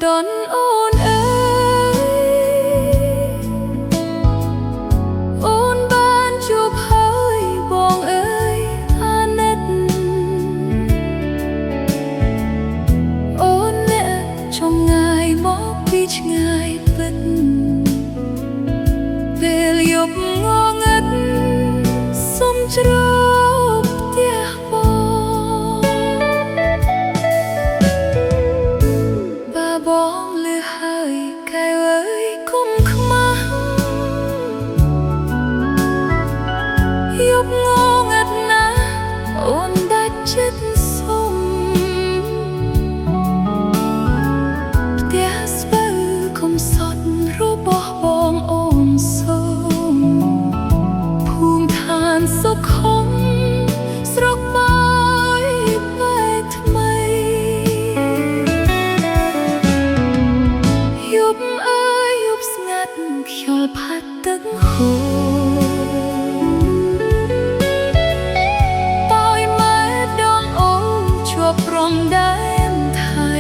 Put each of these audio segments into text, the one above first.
តនអូនអើយអូនបានជួបហើយបងអើយអាណិតអូនអ្នកចង់ងាយមកពីឆ្ងាយពិតពេលយប់ងងឹតសុំជ្រកផ្ទះបងលឺហើយកែវអើយគុំខ្មាស់យប់ងងឹតណាស់អូនដាច់ចិត្តសុំផ្ទះស្ពៅគុំសត់របស់បងអូនសូមភូមិឋានសុខុមស្រុកបាយបែកថ្មីយប់អើយយប់ស្ងាត់ខ្យល់ផាត់ទឹកហូរប៉ោយម៉ែដងអូនជាប់ព្រំដែនថៃ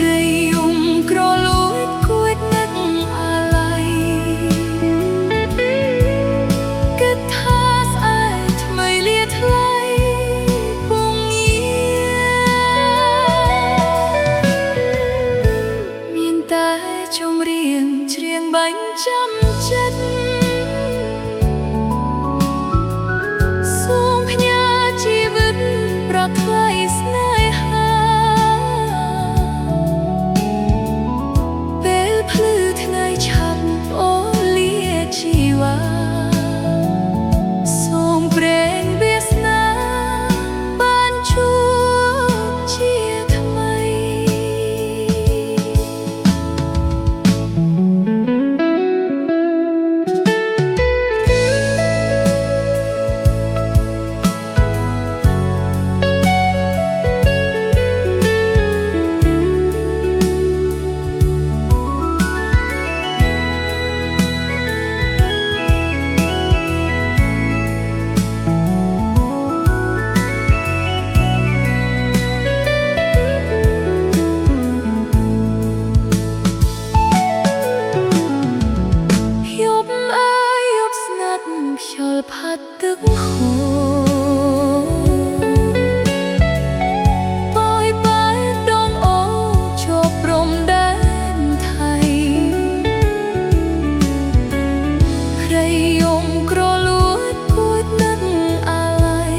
រីយំក្រលួចគួចនឹកអាឡ័យគិតថាស្អែកថ្មីលាថ្លៃពុំងាមានតែចម្រៀងច្រៀងបាញ់ចាំចិត្តសូមផ្ញើជីវិតប្រថ្លៃស្នេហាពេលភ្លឺថ្ងៃឆាប់អូលាជីវ៉ាសូមព្រេងវាសនាបានជួបជាថ្មីខ្យល់ផាត់ទឹកហូរប៉ោយបែកដងអូជាប់ព្រំដែនថៃក្រៃយំក្រលួចគួចនឹកអាឡ័យ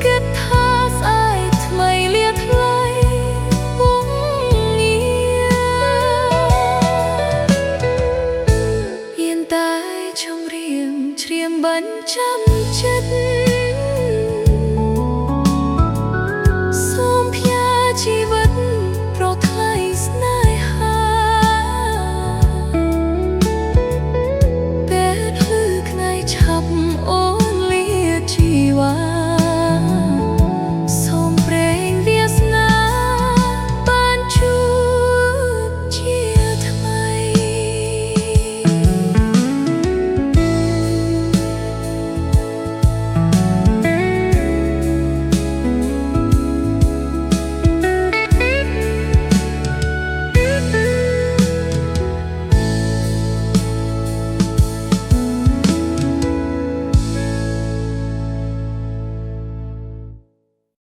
គិតថាស្អែកថ្មីលាថ្លៃពុំងាមានតែចម្រៀងច្រៀងបាញ់ចាំចិត្ត